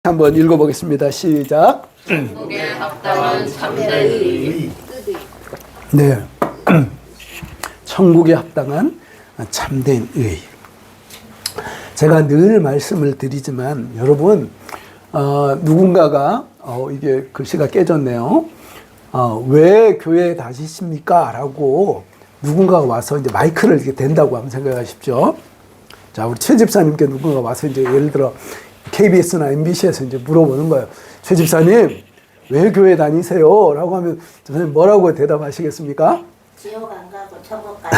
한번 읽어보겠습니다. 시작. 천국에 합당한 참된 의. 네. 천국에 합당한 참된 의. 제가 늘 말씀을 드리지만 여러분 누군가가 이게 글씨가 깨졌네요. 왜 교회에 다니십니까? 라고 누군가가 와서 이제 마이크를 이렇게 댄다고 한번 생각하십시오. 자, 우리 최 집사님께 누군가 와서 이제 예를 들어 KBS나 MBC에서 이제 물어보는 거예요. 최 집사님, 왜 교회 다니세요? 라고 하면 집사님 뭐라고 대답하시겠습니까? 지옥 안 가고 천국 가고.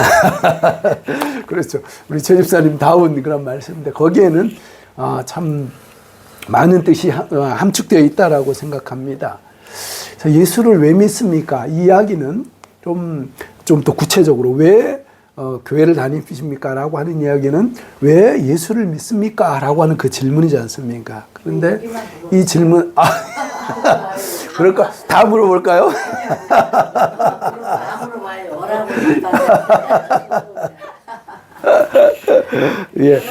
그렇죠. 우리 최 집사님 다운 그런 말씀인데 거기에는 참 많은 뜻이 함축되어 있다라고 생각합니다. 예수를 왜 믿습니까? 이 이야기는 좀 더 구체적으로 왜 교회를 다니십니까? 라고 하는 이야기는 왜 예수를 믿습니까? 라고 하는 그 질문이지 않습니까? 그런데 이 질문, 그럴까? 다 물어볼까요? 다 물어봐요. 뭐라고 예.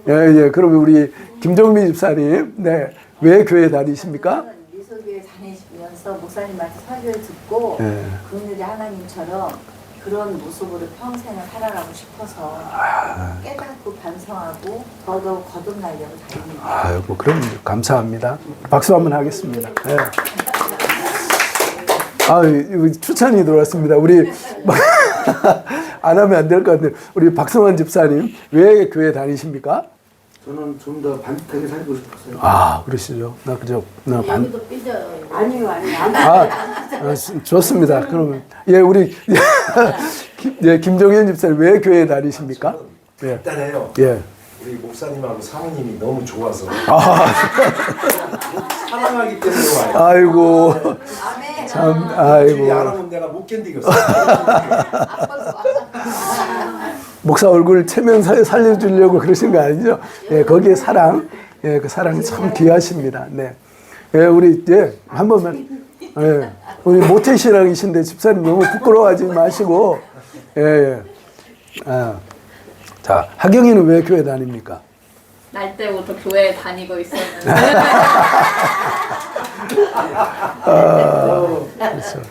예. 그러면 우리 김정민 집사님, 네. 왜 교회 다니십니까? 미소교회 다니시면서 목사님한테 설교를 듣고 그분들이 하나님처럼 그런 모습으로 평생을 살아가고 싶어서 깨닫고 반성하고 더더욱 거듭나려고 다닙니다. 아이고, 그럼 감사합니다. 박수 한번 하겠습니다. 네. 추천이 들어왔습니다. 우리 안 하면 안 될 것 같은데 우리 박성환 집사님 왜 교회 다니십니까? 저는 좀 더 반듯하게 살고 싶었어요. 그러시죠. 여기도 삐져요. 아니요. 좋습니다. 그러면 우리 김종현 집사님 왜 교회 다니십니까? 간단해요. 예. 우리 목사님하고 사모님이 너무 좋아서 사랑하기 때문에 와요. 아이고. 아멘. 참, 아이고. 알아보면 내가 못 견디겠어. 목사 얼굴 체면 살려주려고 그러신 거 아니죠? 예, 거기에 사랑, 그 사랑이 참 귀하십니다. 네. 우리, 한 번만, 우리 모태신앙이신데 집사님 너무 부끄러워하지 마시고, 자, 하경이는 왜 교회 다닙니까? 날 때부터 교회에 다니고 있었는데 그렇죠.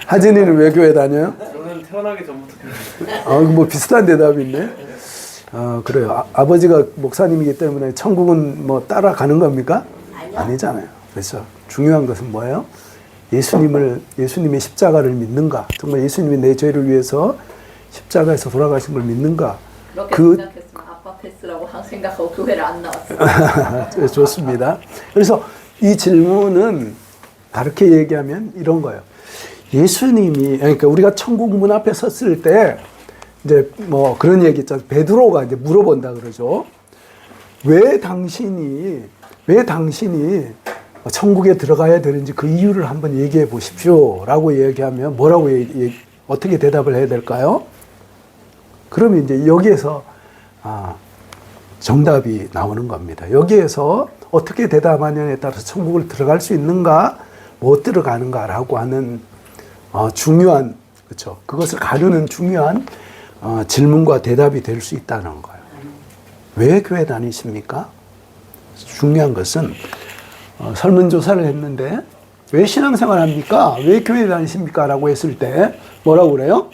하진이는 왜 교회 다녀요? 저는 태어나기 전부터 뭐 비슷한 대답이 있네. 그래요. 아버지가 목사님이기 때문에 천국은 뭐 따라가는 겁니까? 아니잖아요. 그래서 중요한 것은 뭐예요? 예수님의 십자가를 믿는가? 정말 예수님이 내 죄를 위해서 십자가에서 돌아가신 걸 믿는가? 그렇게 생각했으면 아빠 패스라고 생각하고 교회를 안 나왔어요. 좋습니다. 그래서 이 질문은 다르게 얘기하면 이런 거예요. 예수님이, 그러니까 우리가 천국 문 앞에 섰을 때, 이제 뭐 그런 얘기 있잖아요. 베드로가 이제 물어본다 그러죠. 왜 당신이 천국에 들어가야 되는지 그 이유를 한번 얘기해 보십시오. 라고 얘기하면 어떻게 대답을 해야 될까요? 그러면 이제 여기에서, 정답이 나오는 겁니다. 여기에서 어떻게 대답하느냐에 따라서 천국을 들어갈 수 있는가, 못 들어가는가라고 하는 중요한, 그렇죠. 그것을 가르는 중요한 질문과 대답이 될 수 있다는 거예요. 왜 교회 다니십니까? 중요한 것은 설문조사를 했는데 왜 신앙생활 합니까? 왜 교회 다니십니까? 라고 했을 때 뭐라고 그래요?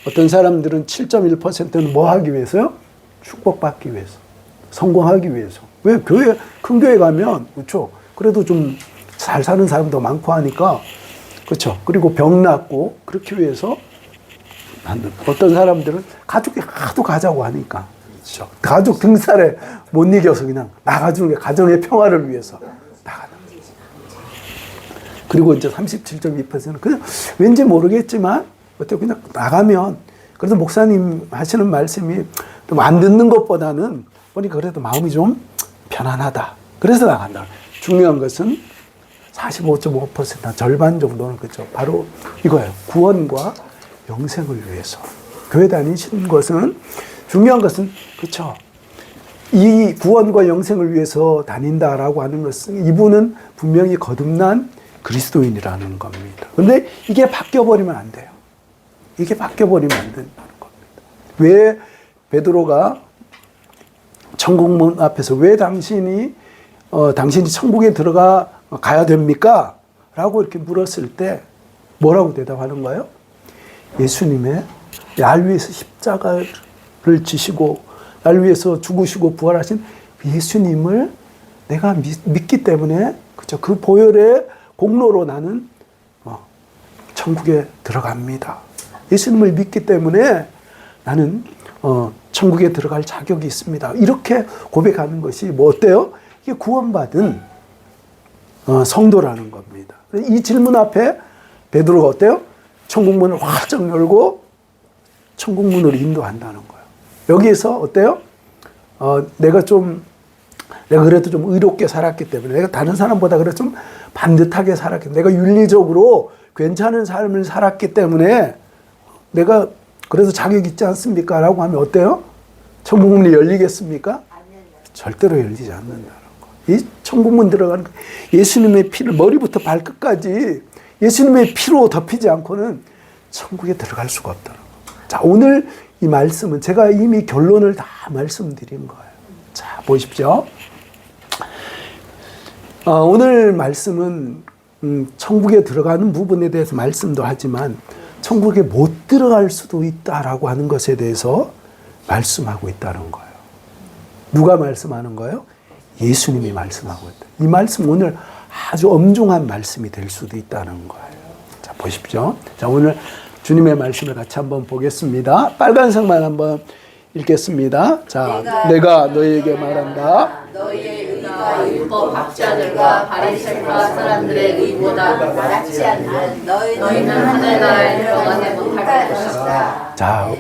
어떤 사람들은 7.1%는 뭐 하기 위해서요? 축복받기 위해서, 성공하기 위해서. 왜 큰 교회 가면, 그렇죠. 그래도 좀 잘 사는 사람도 많고 하니까, 그렇죠. 그리고 병 낫고, 그렇기 위해서, 어떤 사람들은 가족이 하도 가자고 하니까, 그렇죠. 가족 등살에 못 이겨서 그냥 나가주는 게 가정의 평화를 위해서 나가는 거죠. 그리고 이제 37.2%는 그냥 왠지 모르겠지만, 어떻게 그냥 나가면, 그래도 목사님 하시는 말씀이 좀 안 듣는 것보다는 보니까 그래도 마음이 좀 편안하다. 그래서 나간다. 중요한 것은 45.5% 절반 정도는 그죠. 바로 이거예요. 구원과 영생을 위해서. 교회 다니시는 것은 중요한 것은 그렇죠. 이 구원과 영생을 위해서 다닌다라고 하는 것은 이분은 분명히 거듭난 그리스도인이라는 겁니다. 그런데 이게 바뀌어버리면 안 돼요. 이게 바뀌어버리면 안 된다는 겁니다. 왜 베드로가 천국문 앞에서 왜 당신이 당신이 천국에 가야 됩니까? 라고 이렇게 물었을 때 뭐라고 대답하는 거예요? 예수님의 날 위해서 십자가를 지시고 날 위해서 죽으시고 부활하신 예수님을 내가 믿기 때문에 그죠? 그 보혈의 공로로 나는 천국에 들어갑니다. 예수님을 믿기 때문에 나는 천국에 들어갈 자격이 있습니다. 이렇게 고백하는 것이 뭐 어때요? 이게 구원받은 성도라는 겁니다. 이 질문 앞에 베드로가 어때요? 천국문을 활짝 열고 천국문으로 인도한다는 거예요. 여기에서 어때요? 내가 그래도 좀 의롭게 살았기 때문에 내가 다른 사람보다 그래도 좀 반듯하게 살았기 때문에 내가 윤리적으로 괜찮은 삶을 살았기 때문에 내가 그래서 자격 있지 않습니까? 라고 하면 어때요? 천국문이 열리겠습니까? 절대로 열리지 않는다는 거. 이 천국문 들어가는 거. 예수님의 피를 머리부터 발끝까지 예수님의 피로 덮이지 않고는 천국에 들어갈 수가 없다는 거. 자, 오늘 이 말씀은 제가 이미 결론을 다 말씀드린 거예요. 자, 보십시오. 오늘 말씀은 천국에 들어가는 부분에 대해서 말씀도 하지만 천국에 못 들어갈 수도 있다라고 하는 것에 대해서 말씀하고 있다는 거예요. 누가 말씀하는 거예요? 예수님이 말씀하고 있다. 이 말씀 오늘 아주 엄중한 말씀이 될 수도 있다는 거예요. 자, 보십시오. 자, 오늘 주님의 말씀을 같이 한번 보겠습니다. 빨간색만 한번 읽겠습니다. 자, 내가 너희에게 말한다. 너희의 의가 율법 학자들과 바리새파 사람들의 의보다 낫지 않는 너희는 하늘나라에 들어가지 못할 것이다. 자,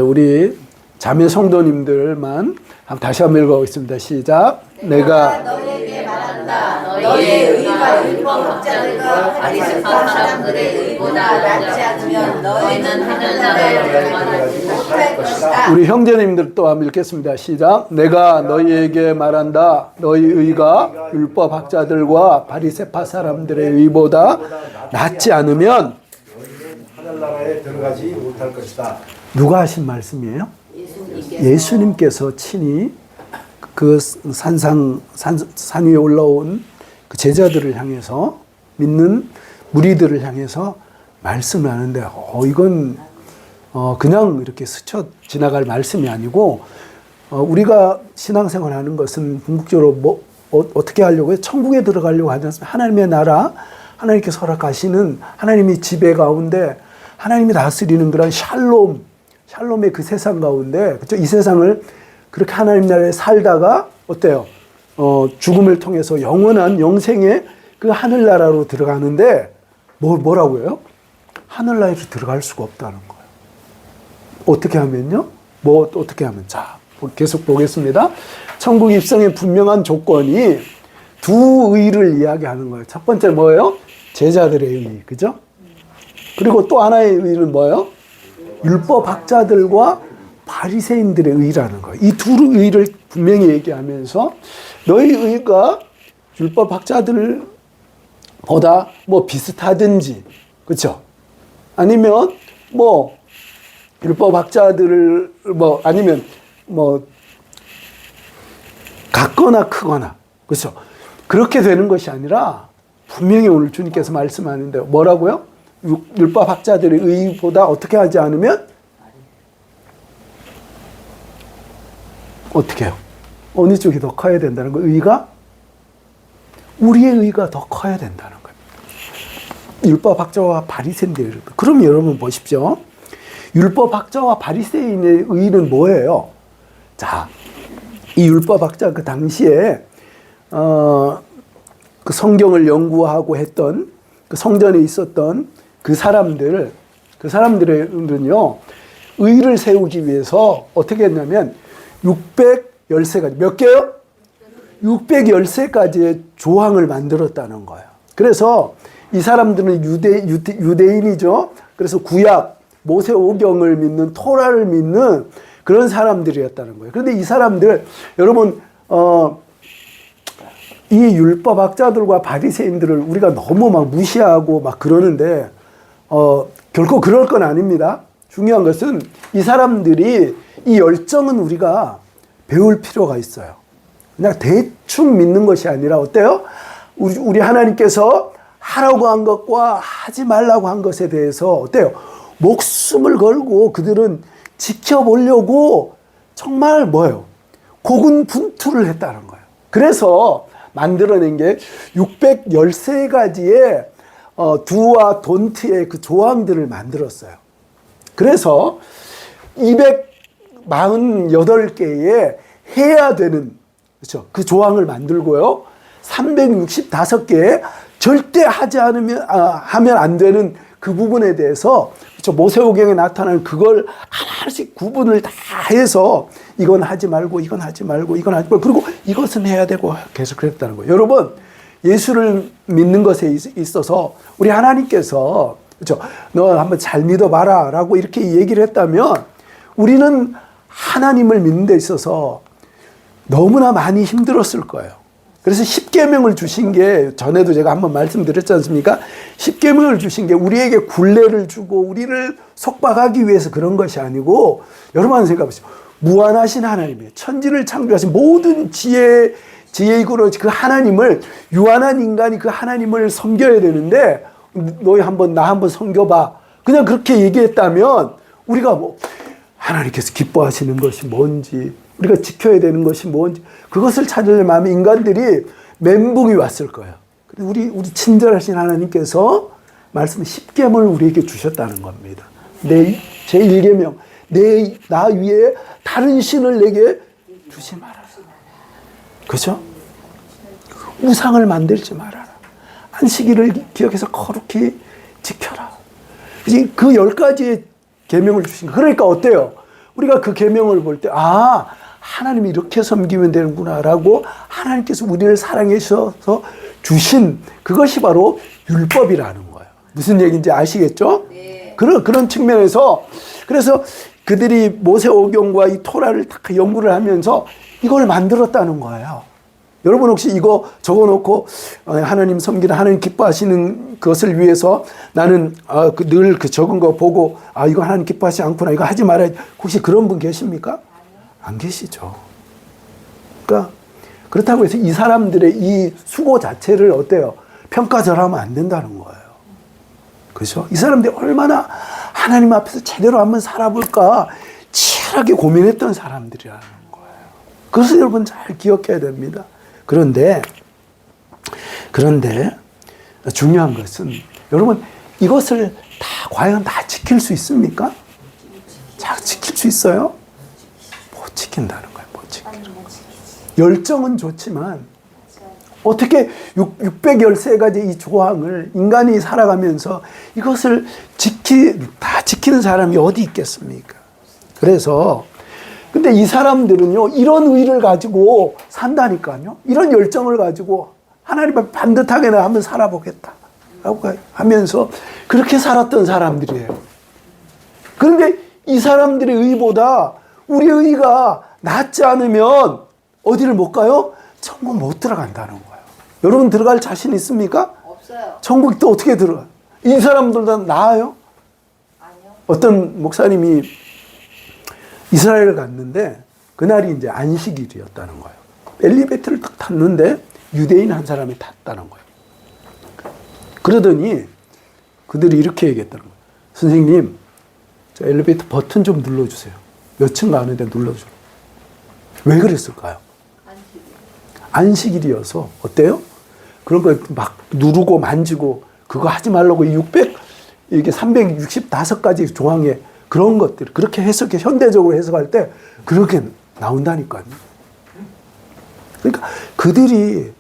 우리 자매 성도님들만 다시 한번 읽어보겠습니다. 시작. 내가 너희에게 말한다. 너희의 의가 율법 학자들과 바리새파 사람들의 의보다 낫지 않으면 너희는 하늘나라에 들어가지 못할 것이다. 우리 형제님들 또 한번 읽겠습니다. 시작. 내가 너희에게 말한다. 너희 의가 율법 학자들과 바리새파 사람들의 의보다 낫지 않으면 너희는 하늘나라에 들어가지 못할 것이다. 누가 하신 말씀이에요? 예수님께서 친히 그 산 위에 올라온 그 제자들을 향해서 믿는 무리들을 향해서 말씀을 하는데 이건 그냥 이렇게 스쳐 지나갈 말씀이 아니고 우리가 신앙생활 하는 것은 궁극적으로 어떻게 하려고 해요? 천국에 들어가려고 하지 않습니까? 하나님의 나라, 하나님께서 허락하시는 하나님의 지배 가운데 하나님이 다스리는 그런 샬롬의 그 세상 가운데, 그렇죠? 이 세상을 그렇게 하나님 나라에 살다가 어때요? 죽음을 통해서 영원한 영생의 그 하늘나라로 들어가는데 뭐라고 해요? 하늘나라로 들어갈 수가 없다는 거예요. 어떻게 하면요? 어떻게 하면? 자, 계속 보겠습니다. 천국 입성의 분명한 조건이 두 의를 이야기하는 거예요. 첫 번째 뭐예요? 제자들의 의, 그죠? 그리고 또 하나의 의는 뭐예요? 율법학자들과 바리새인들의 의라는 거예요. 이 두 의를 분명히 얘기하면서 너희 의가 율법학자들보다 비슷하든지, 그렇죠? 아니면 율법학자들을 아니면 같거나 크거나, 그렇죠? 그렇게 되는 것이 아니라 분명히 오늘 주님께서 말씀하는데 뭐라고요? 율법학자들의 의보다 어떻게 하지 않으면 어떻게 해요? 어느 쪽이 더 커야 된다는 거예요? 의가? 우리의 의가 더 커야 된다는 거예요. 율법학자와 바리새인들. 그럼 여러분 보십시오. 율법학자와 바리새인의 의는 뭐예요? 자, 이 율법학자 그 당시에 그 성경을 연구하고 했던 그 성전에 있었던 그 사람들은요, 의를 세우기 위해서 어떻게 했냐면 613가지, 몇 개요? 613가지의 조항을 만들었다는 거예요. 그래서 이 사람들은 유대인이죠. 그래서 구약, 모세오경을 믿는, 토라를 믿는 그런 사람들이었다는 거예요. 그런데 이 사람들, 여러분, 이 율법학자들과 바리새인들을 우리가 너무 무시하고 그러는데, 결코 그럴 건 아닙니다. 중요한 것은 이 사람들이 이 열정은 우리가 배울 필요가 있어요. 그냥 대충 믿는 것이 아니라 어때요? 우리 하나님께서 하라고 한 것과 하지 말라고 한 것에 대해서 어때요? 목숨을 걸고 그들은 지켜보려고 정말 뭐예요? 고군분투를 했다는 거예요. 그래서 만들어낸 게 613가지의 두와 돈트의 그 조항들을 만들었어요. 그래서 248개의 해야 되는, 그렇죠, 그 조항을 만들고요. 365개의 절대 하면 안 되는 그 부분에 대해서, 그렇죠, 모세오경에 나타나는 그걸 하나씩 구분을 다 해서 이건 하지 말고 이건 하지 말고 이건 하지 말고 그리고 이것은 해야 되고 계속 그랬다는 거예요. 여러분, 예수를 믿는 것에 있어서 우리 하나님께서, 그렇죠, 너 한번 잘 믿어봐라 라고 이렇게 얘기를 했다면 우리는 하나님을 믿는 데 있어서 너무나 많이 힘들었을 거예요. 그래서 십계명을 주신 게, 전에도 제가 한번 말씀드렸지 않습니까? 십계명을 주신 게 우리에게 굴레를 주고 우리를 속박하기 위해서 그런 것이 아니고, 여러분 한번 생각해 보세요. 무한하신 하나님이에요. 천지를 창조하신 모든 지혜이고 그 하나님을, 유한한 인간이 그 하나님을 섬겨야 되는데, 너희 나 한번 섬겨봐, 그냥 그렇게 얘기했다면 우리가 뭐 하나님께서 기뻐하시는 것이 뭔지, 우리가 지켜야 되는 것이 뭔지, 그것을 찾으려면 인간들이 멘붕이 왔을 거예요. 우리 친절하신 하나님께서 말씀 10계명을 우리에게 주셨다는 겁니다. 제 1계명, 나 위에 다른 신을 내게 두지 말아라. 그죠? 우상을 만들지 말아라. 안식일을 기억해서 거룩히 지켜라. 그 10가지의 계명을 주신 거. 그러니까 어때요? 우리가 그 계명을 볼 때, 하나님이 이렇게 섬기면 되는구나라고 하나님께서 우리를 사랑하셔서 주신 그것이 바로 율법이라는 거예요. 무슨 얘기인지 아시겠죠? 네. 그런 측면에서, 그래서 그들이 모세오경과 이 토라를 다 연구를 하면서 이걸 만들었다는 거예요. 여러분 혹시 이거 적어놓고 하나님 섬기는, 하나님 기뻐하시는 것을 위해서 나는 늘 그 적은 거 보고 이거 하나님 기뻐하시지 않구나, 이거 하지 말아야지, 혹시 그런 분 계십니까? 안 계시죠. 그러니까 그렇다고 해서 이 사람들의 이 수고 자체를 어때요? 평가절하면 안 된다는 거예요. 그렇죠? 이 사람들이 얼마나 하나님 앞에서 제대로 한번 살아볼까 치열하게 고민했던 사람들이라는 거예요. 그래서 여러분 잘 기억해야 됩니다. 그런데 중요한 것은, 여러분 이것을 과연 다 지킬 수 있습니까? 잘 지킬 수 있어요? 못 지킨다는 거예요. 못 지키는 거예요. 열정은 좋지만 어떻게 613가지 이 조항을 인간이 살아가면서 이것을 다 지키는 사람이 어디 있겠습니까? 그래서 근데 이 사람들은요, 이런 의를 가지고 산다니까요. 이런 열정을 가지고 하나님 앞에 반듯하게 내가 한번 살아보겠다 라고 하면서 그렇게 살았던 사람들이에요. 그런데 이 사람들의 의보다 우리의 의가 낫지 않으면 어디를 못 가요? 천국 못 들어간다는 거예요. 여러분 들어갈 자신 있습니까? 없어요. 천국이 또 어떻게 들어가요? 이 사람들보다 나아요? 아니요. 어떤 목사님이 이스라엘을 갔는데 그날이 이제 안식일이었다는 거예요. 엘리베이터를 딱 탔는데 유대인 한 사람이 탔다는 거예요. 그러더니 그들이 이렇게 얘기했다는 거예요. 선생님, 저 엘리베이터 버튼 좀 눌러주세요. 몇 층 가는데 눌러줘. 왜 그랬을까요? 안식일이어서 어때요? 그런 거 막 누르고 만지고 그거 하지 말라고 이게 365가지 조항에 그런 것들 그렇게 현대적으로 해석할 때 그렇게 나온다니까요. 그러니까 그들이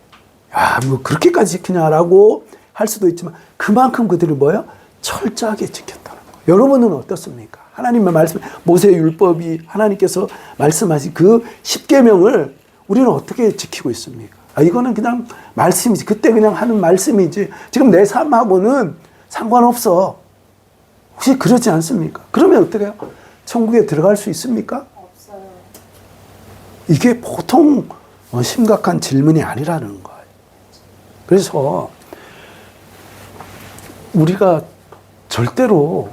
뭐 그렇게까지 지키냐라고 할 수도 있지만 그만큼 그들이 뭐예요? 철저하게 지켰다는 거예요. 여러분은 어떻습니까? 하나님의 말씀, 모세의 율법이 하나님께서 말씀하신 그 10계명을 우리는 어떻게 지키고 있습니까? 이거는 그냥 말씀이지. 그때 그냥 하는 말씀이지. 지금 내 삶하고는 상관없어. 혹시 그러지 않습니까? 그러면 어떻게 해요? 천국에 들어갈 수 있습니까? 없어요. 이게 보통 심각한 질문이 아니라는 거예요. 그래서 우리가 절대로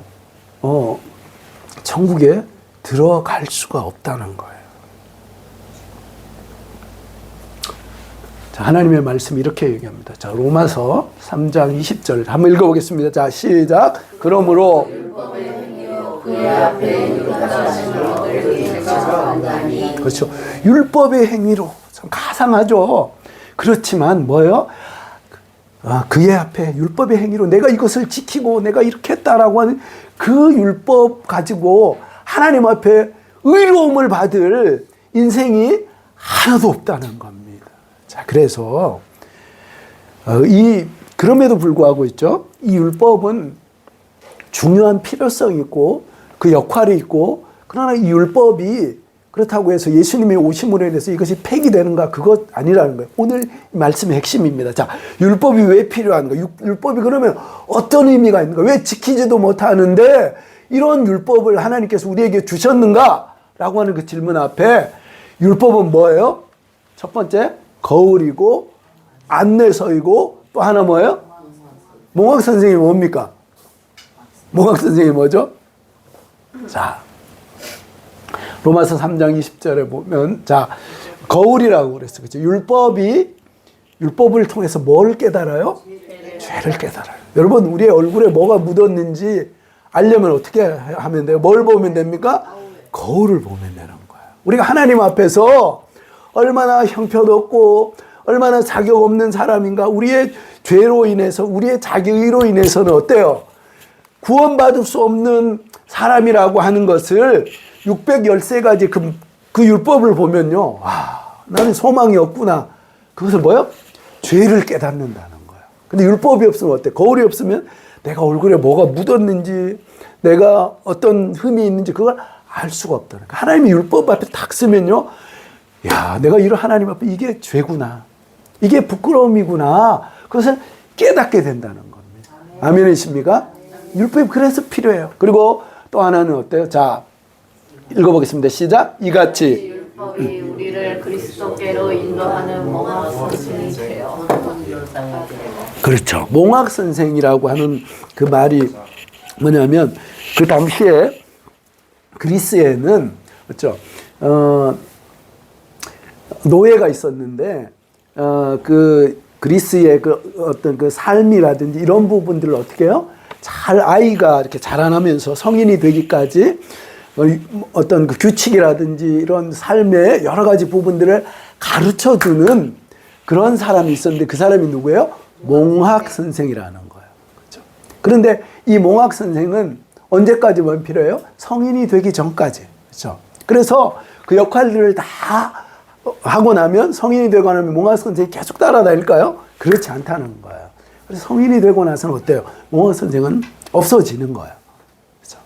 천국에 들어갈 수가 없다는 거예요. 자, 하나님의 말씀이 이렇게 얘기합니다. 자, 로마서 3장 20절 한번 읽어보겠습니다. 자, 시작. 그러므로 그의 앞에 율법을 제거한다니. 그렇죠. 율법의 행위로 참 가상하죠. 그렇지만 뭐예요? 그의 앞에 율법의 행위로 내가 이것을 지키고 내가 이렇게 했다라고 하는 그 율법 가지고 하나님 앞에 의로움을 받을 인생이 하나도 없다는 겁니다. 자, 그래서 그럼에도 불구하고 있죠. 이 율법은 중요한 필요성이 있고 그 역할이 있고, 그러나 이 율법이 그렇다고 해서 예수님의 오심으로 인해서 이것이 폐기되는가, 그것 아니라는 거예요. 오늘 말씀의 핵심입니다. 자, 율법이 왜 필요한가? 율법이 그러면 어떤 의미가 있는가? 왜 지키지도 못하는데 이런 율법을 하나님께서 우리에게 주셨는가? 라고 하는 그 질문 앞에 율법은 뭐예요? 첫 번째, 거울이고 안내서이고 또 하나 뭐예요? 몽학 선생이 뭡니까? 몽학 선생이 뭐죠? 자, 로마서 3장 20절에 보면, 자, 거울이라고 그랬어요. 그렇죠? 율법을 통해서 뭘 깨달아요? 죄를 깨달아요. 여러분, 우리의 얼굴에 뭐가 묻었는지 알려면 어떻게 하면 돼요? 뭘 보면 됩니까? 거울을 보면 되는 거예요. 우리가 하나님 앞에서 얼마나 형편없고 얼마나 자격 없는 사람인가, 우리의 죄로 인해서, 우리의 자격의로 인해서는 어때요? 구원받을 수 없는 사람이라고 하는 것을 613가지 그 율법을 보면요, 나는 소망이 없구나. 그것을 뭐요? 죄를 깨닫는다는 거예요. 근데 율법이 없으면 어때? 거울이 없으면 내가 얼굴에 뭐가 묻었는지, 내가 어떤 흠이 있는지 그걸 알 수가 없다는 거예요. 하나님의 율법 앞에 딱 쓰면요, 야, 내가 이런 하나님 앞에 이게 죄구나, 이게 부끄러움이구나, 그것을 깨닫게 된다는 겁니다. 아멘이십니까? 율법이 그래서 필요해요. 그리고 또 하나는 어때요? 자, 읽어보겠습니다. 시작. 이같이 율법이 우리를 그리스도께로 인도하는 몽학 선생이 되어. 그렇죠. 몽학 선생이라고 하는 그 말이 뭐냐면, 그 당시에 그리스에는 그렇죠. 노예가 있었는데 그 그리스의 그 어떤 그 삶이라든지 이런 부분들을 어떻게 해요? 잘 아이가 이렇게 자라나면서 성인이 되기까지 어떤 그 규칙이라든지 이런 삶의 여러 가지 부분들을 가르쳐 주는 그런 사람이 있었는데, 그 사람이 누구예요? 몽학 선생이라는 거예요. 그렇죠? 그런데 이 몽학 선생은 언제까지만 필요해요? 성인이 되기 전까지. 그렇죠? 그래서 그 역할들을 다 하고 나면, 성인이 되고 나면 몽학 선생이 계속 따라다닐까요? 그렇지 않다는 거예요. 그래서 성인이 되고 나서는 어때요? 몽학 선생은 없어지는 거예요. 그렇죠?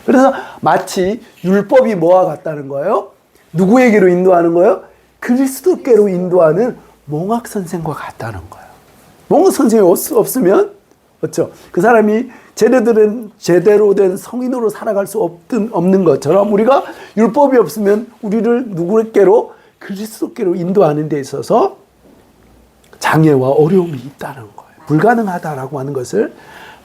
그래서 마치 율법이 뭐와 같다는 거예요? 누구에게로 인도하는 거예요? 그리스도께로 인도하는 몽학 선생과 같다는 거예요. 몽학 선생이 없으면 그렇죠? 그 사람이 제대로 된 성인으로 살아갈 수 없는 것처럼, 우리가 율법이 없으면 우리를 누구께로? 그리스도께로 인도하는 데 있어서 장애와 어려움이 있다는 거예요. 불가능하다라고 하는 것을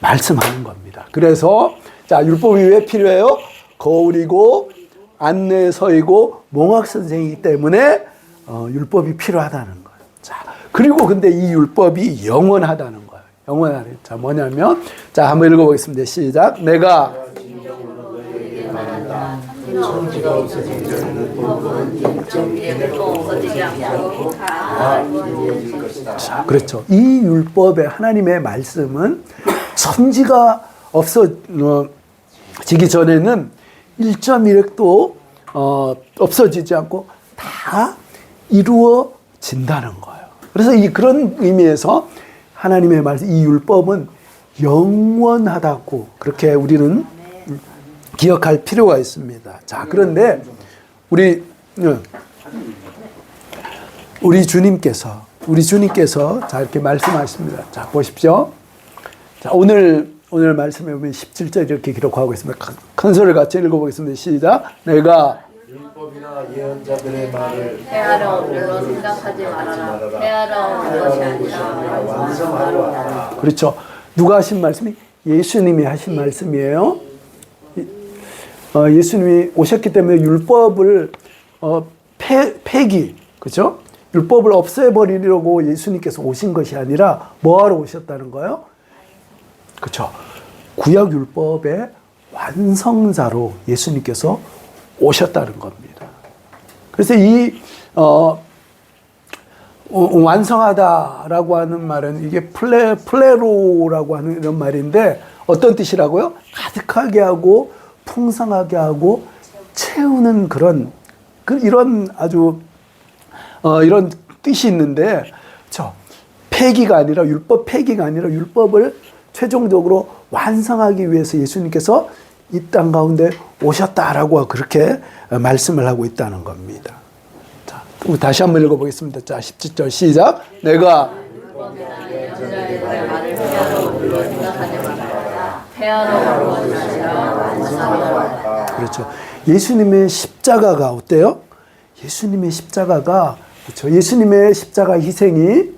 말씀하는 겁니다. 그래서 자, 율법이 왜 필요해요? 거울이고 안내서이고 몽학 선생이기 때문에 율법이 필요하다는 거예요. 자, 그리고 근데 이 율법이 영원하다는 거예요. 영원하는. 자, 뭐냐면, 자, 한번 읽어보겠습니다. 시작. 내가 청지가 없어진 율법은 일정되고 없어지지 않고 다 이루어질 것이다. 자, 그렇죠. 이 율법의 하나님의 말씀은 천지가 없어지기 전에는 1.1획도 없어지지 않고 다 이루어진다는 거예요. 그래서 그런 의미에서 하나님의 말씀, 이 율법은 영원하다고 그렇게 우리는 기억할 필요가 있습니다. 자, 그런데 우리 주님께서 자, 이렇게 말씀하십니다. 자, 보십시오. 자, 오늘 말씀에 보면 17절 이렇게 기록하고 있습니다. 큰 소리를 같이 읽어보겠습니다. 시작. 내가 율법이나 예언자들의 말을 헤아려 오늘로 생각하지 말아라. 헤아려 온 것이 아니라 완성하러 왔다. 그렇죠. 누가 하신 말씀이? 예수님이 하신 말씀이에요. 예수님이 오셨기 때문에 율법을 폐기, 그렇죠? 율법을 없애버리려고 예수님께서 오신 것이 아니라 뭐하러 오셨다는 거예요? 그렇죠. 구약 율법의 완성자로 예수님께서 오셨다는 겁니다. 그래서 이 완성하다라고 하는 말은 이게 플레로라고 하는 이런 말인데 어떤 뜻이라고요? 가득하게 하고 풍성하게 하고 채우는 이런 아주 이런 뜻이 있는데, 그렇죠? 폐기가 아니라 율법 폐기가 아니라 율법을 최종적으로 완성하기 위해서 예수님께서 이 땅 가운데 오셨다라고 그렇게 말씀을 하고 있다는 겁니다. 자, 다시 한번 읽어보겠습니다. 자, 17절 시작. 내가 그렇죠. 예수님의 십자가가 어때요? 예수님의 십자가가 그렇죠. 예수님의 십자가 희생이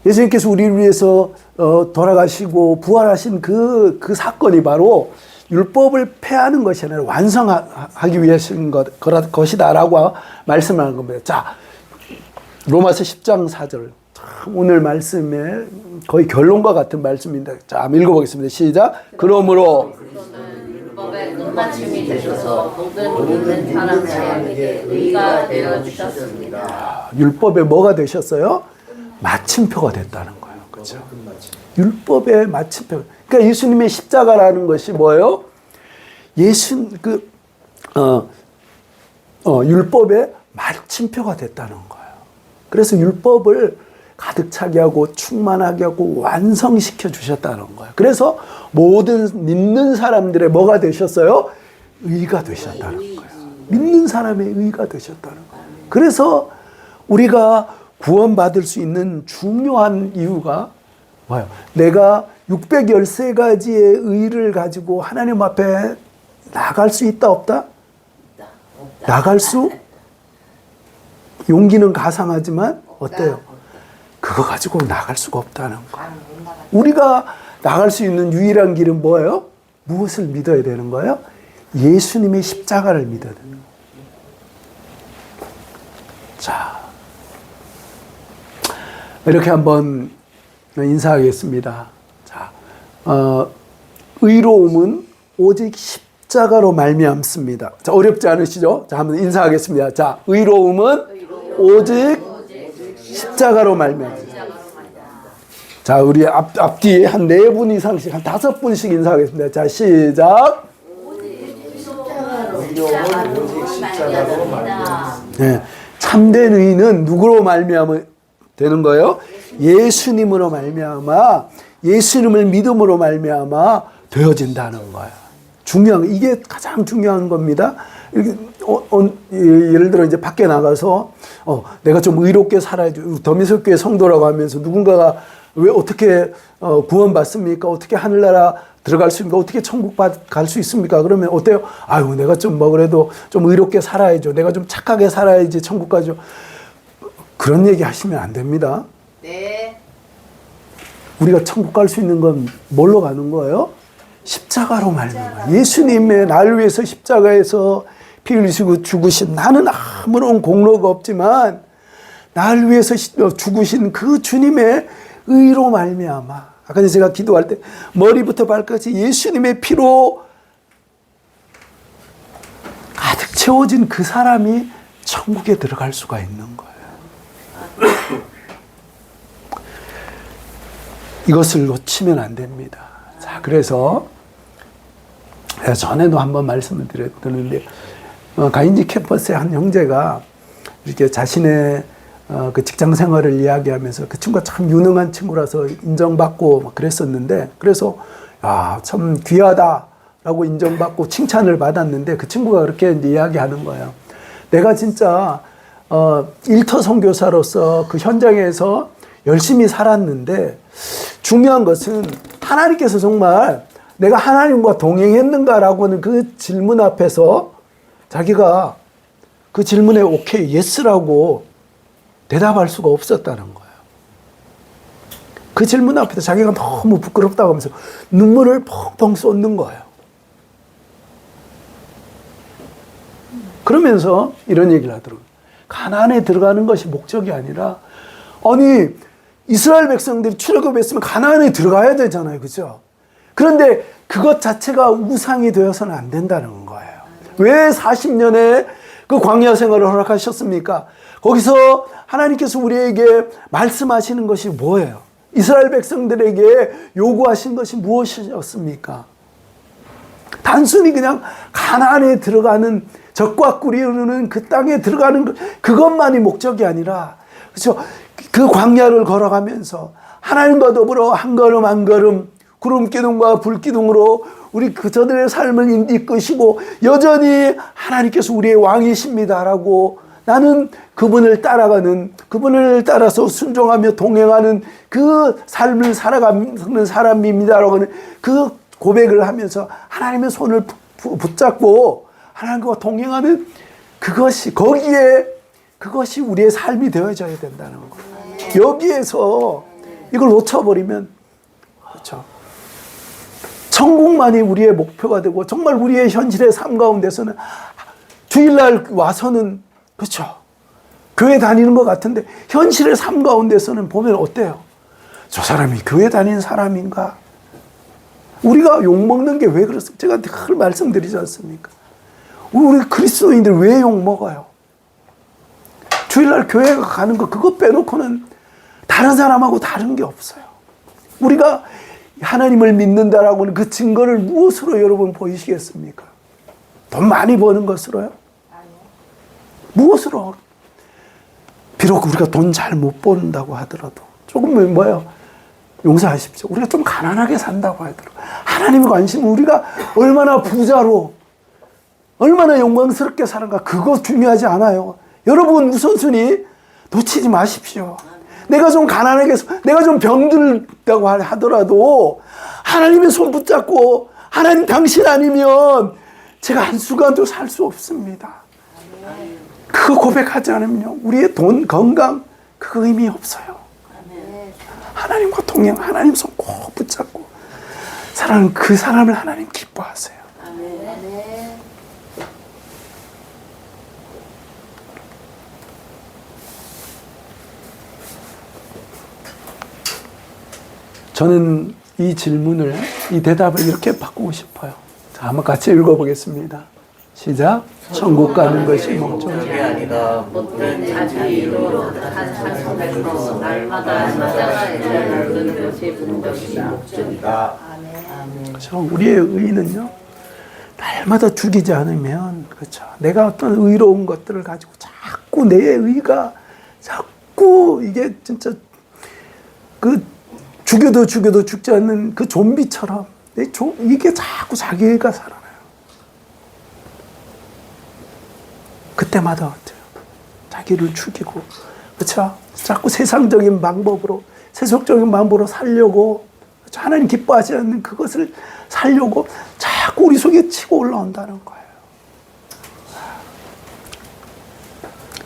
예수님께서 우리를 위해서 돌아가시고 부활하신 그 사건이 바로 율법을 폐하는 것이 아니라 완성하기 위해서인 것이다라고 말씀하는 겁니다. 자, 로마서 10장 4절. 오늘 말씀의 거의 결론과 같은 말씀입니다. 자, 한번 읽어보겠습니다. 시작. 그러므로 율법의 끝마침이 되셔서 모든 믿는 사람들에게 의가 되어 주셨습니다. 율법에 뭐가 되셨어요? 마침표가 됐다는 거예요. 그렇죠? 율법의 마침표. 그러니까 예수님의 십자가라는 것이 뭐예요? 율법의 마침표가 됐다는 거예요. 그래서 율법을 가득 차게 하고 충만하게 하고 완성시켜 주셨다는 거예요. 그래서 모든 믿는 사람들의 뭐가 되셨어요? 의가 되셨다는 거예요. 믿는 사람의 의가 되셨다는 거예요. 그래서 우리가 구원받을 수 있는 중요한 이유가 뭐예요? 내가 613가지의 의를 가지고 하나님 앞에 나갈 수 있다 없다? 나갈 수? 용기는 가상하지만 어때요? 그거 가지고 나갈 수가 없다는 거예요. 우리가 나갈 수 있는 유일한 길은 뭐예요? 무엇을 믿어야 되는 거예요? 예수님의 십자가를 믿어야 되는 거예요. 자, 이렇게 한번 인사하겠습니다. 자, 의로움은 오직 십자가로 말미암습니다. 자, 어렵지 않으시죠? 자, 한번 인사하겠습니다. 자, 의로움은 오직 십자가로 말미암습니다. 자, 우리 앞뒤에 한 4분 이상씩, 한 5분씩 인사하겠습니다. 자, 시작. 네, 참된 의는 누구로 말미암으면 되는 거예요? 예수님으로 말미암아, 예수님을 믿음으로 말미암아 되어진다는 거예요. 이게 가장 중요한 겁니다. 예를 들어 이제 밖에 나가서 내가 좀 의롭게 살아야지. 더미석교회 성도라고 하면서 누군가가 왜 어떻게 구원받습니까? 어떻게 하늘나라 들어갈 수 있습니까? 어떻게 천국 갈 수 있습니까? 그러면 어때요? 아유, 내가 좀 그래도 좀 의롭게 살아야죠. 내가 좀 착하게 살아야지 천국 가죠. 그런 얘기 하시면 안 됩니다. 네. 우리가 천국 갈 수 있는 건 뭘로 가는 거예요? 십자가로 말미암아. 예수님의 나를 위해서 십자가에서 피 흘리시고 죽으신, 나는 아무런 공로가 없지만 나를 위해서 죽으신 그 주님의 의로 말미암아. 아까 제가 기도할 때 머리부터 발까지 예수님의 피로 가득 채워진 그 사람이 천국에 들어갈 수가 있는 거예요. 이것을 놓치면 안 됩니다. 자, 그래서 전에도 한번 말씀을 드렸는데 가인지 캠퍼스의 한 형제가 이렇게 자신의 그 직장 생활을 이야기하면서 그 친구가 참 유능한 친구라서 인정받고 막 그랬었는데, 그래서 참 귀하다라고 인정받고 칭찬을 받았는데 그 친구가 그렇게 이제 이야기하는 거예요. 내가 진짜 일터 선교사로서 그 현장에서 열심히 살았는데 중요한 것은 하나님께서 정말 내가 하나님과 동행했는가라고 하는 그 질문 앞에서 자기가 그 질문에 오케이, 예스라고 대답할 수가 없었다는 거예요. 그 질문 앞에서 자기가 너무 부끄럽다고 하면서 눈물을 펑펑 쏟는 거예요. 그러면서 이런 얘기를 하더라고요. 가나안에 들어가는 것이 목적이 아니라, 아니 이스라엘 백성들이 출애굽했으면 가나안에 들어가야 되잖아요, 그죠? 그런데 그것 자체가 우상이 되어서는 안 된다는 거예요. 왜 40년의 그 광야 생활을 허락하셨습니까? 거기서 하나님께서 우리에게 말씀하시는 것이 뭐예요? 이스라엘 백성들에게 요구하신 것이 무엇이었습니까? 단순히 그냥 가나안에 들어가는, 젖과 꿀이 흐르는 그 땅에 들어가는 것, 그것만이 목적이 아니라, 그렇죠? 그 광야를 걸어가면서 하나님과 더불어 한 걸음 한 걸음 구름 기둥과 불 기둥으로 우리 저들의 삶을 이끄시고, 여전히 하나님께서 우리의 왕이십니다라고, 나는 그분을 따라가는, 그분을 따라서 순종하며 동행하는 그 삶을 살아가는 사람입니다라고 하는 그 고백을 하면서 하나님의 손을 붙잡고 하나님과 동행하는 그것이, 거기에 그것이 우리의 삶이 되어져야 된다는 거예요. 여기에서 이걸 놓쳐버리면, 그렇죠, 천국만이 우리의 목표가 되고, 정말 우리의 현실의 삶 가운데서는 주일날 와서는, 그렇죠, 교회 다니는 것 같은데 현실의 삶 가운데서는 보면 어때요? 저 사람이 교회 다니는 사람인가? 우리가 욕먹는 게 왜 그렇습니까? 제가 늘 말씀드리지 않습니까? 우리 그리스도인들 왜 욕먹어요? 주일날 교회 가는 거 그거 빼놓고는 다른 사람하고 다른 게 없어요. 우리가 하나님을 믿는다라고 하는 그 증거를 무엇으로 여러분 보이시겠습니까? 돈 많이 버는 것으로요? 무엇으로? 비록 우리가 돈 잘 못 버는다고 하더라도, 조금 뭐예요? 용서하십시오. 우리가 좀 가난하게 산다고 하더라도, 하나님의 관심은 우리가 얼마나 부자로, 얼마나 영광스럽게 사는가, 그거 중요하지 않아요. 여러분 우선순위 놓치지 마십시오. 내가 좀 가난하게, 내가 좀 병들다고 하더라도 하나님의 손 붙잡고, 하나님 당신 아니면 제가 한순간도 살 수 없습니다. 그거 고백하지 않으면요, 우리의 돈, 건강, 그거 의미 없어요. 하나님과 동행, 하나님 손 꼭 붙잡고 사랑하는 그 사람을 하나님 기뻐하세요. 저는 이 질문을, 이 대답을 이렇게 바꾸고 싶어요. 자, 한번 같이 읽어보겠습니다. 시작. 천국 가는 것이 목적이 아니다. 못된 자기로 사상에서 날마다 십자가에 달리는 것이 목적이다. 그렇죠. 우리의 의의는요, 날마다 죽이지 않으면, 그렇죠, 내가 어떤 의로운 것들을 가지고 자꾸 내 의가 자꾸 이게 진짜 그 죽여도 죽지 않는 그 좀비처럼 이게 자꾸 자기 의가 살아나요. 그때마다 어때요? 자기를 죽이고, 그렇죠? 자꾸 세상적인 방법으로, 세속적인 방법으로 살려고, 그렇죠? 하나님 기뻐하지 않는 그것을 살려고 자꾸 우리 속에 치고 올라온다는 거예요.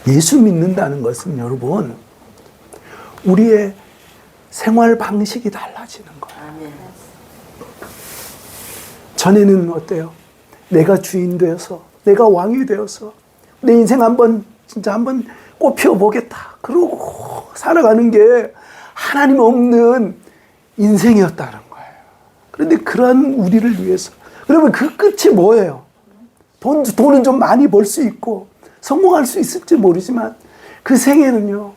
예수 믿는다는 것은 여러분, 우리의 생활 방식이 달라지는 거예요. 전에는 어때요? 내가 주인 되어서, 내가 왕이 되어서 내 인생 한번 꽃 피워보겠다, 그러고 살아가는 게 하나님 없는 인생이었다는 거예요. 그런데 그러한 우리를 위해서, 그러면 그 끝이 뭐예요? 돈은 좀 많이 벌 수 있고 성공할 수 있을지 모르지만 그 생에는요,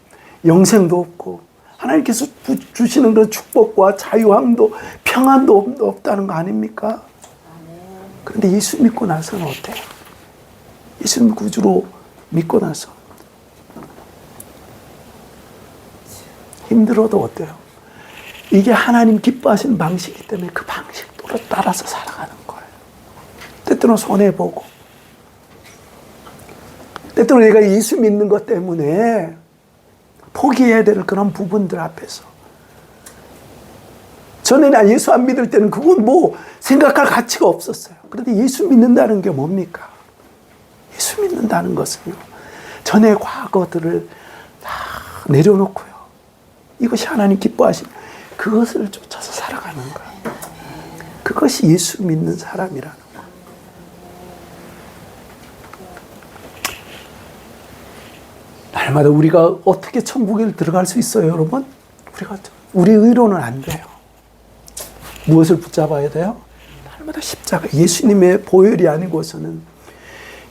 영생도 없고 하나님께서 주시는 그런 축복과 자유함도 평안도 없다는 거 아닙니까? 그런데 예수 믿고 나서는 어때요? 예수님 구주로 믿고 나서 힘들어도 어때요? 이게 하나님 기뻐하시는 방식이기 때문에 그 방식대로 따라서 살아가는 거예요. 때때로 손해보고, 때때로 내가 예수 믿는 것 때문에 포기해야 될 그런 부분들 앞에서, 전에는 예수 안 믿을 때는 그건 뭐 생각할 가치가 없었어요. 그런데 예수 믿는다는 게 뭡니까? 예수 믿는다는 것은요, 전의 과거들을 다 내려놓고요, 이것이 하나님 기뻐하신 그것을 쫓아서 살아가는 거예요. 그것이 예수 믿는 사람이라는 거예요. 날마다 우리가 어떻게 천국에 들어갈 수 있어요, 여러분? 우리 의로는 안 돼요. 무엇을 붙잡아야 돼요? 날마다 십자가. 예수님의 보혈이 아니고서는,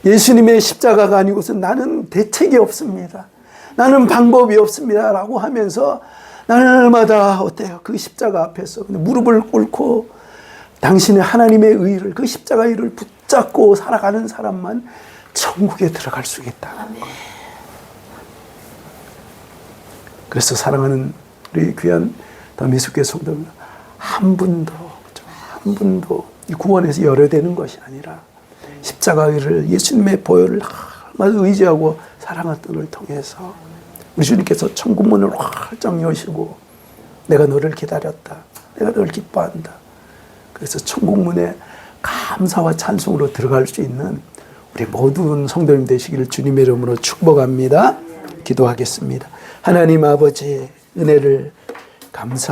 예수님의 십자가가 아니고서는 나는 대책이 없습니다. 나는 방법이 없습니다. 라고 하면서 날마다 어때요? 그 십자가 앞에서 무릎을 꿇고 당신의 하나님의 의를, 그 십자가 의를 붙잡고 살아가는 사람만 천국에 들어갈 수 있다. 그래서 사랑하는 우리 귀한 미숙교회 성도들, 한 분도 이 구원에서 열어되는 것이 아니라 십자가 의를, 예수님의 보혈을 날마다 의지하고 사랑했던 을 통해서 우리 주님께서 천국 문을 활짝 여시고 내가 너를 기다렸다. 내가 너를 기뻐한다. 그래서 천국 문에 감사와 찬송으로 들어갈 수 있는 우리 모든 성도님 되시기를 주님의 이름으로 축복합니다. 기도하겠습니다. 하나님 아버지 은혜를 감사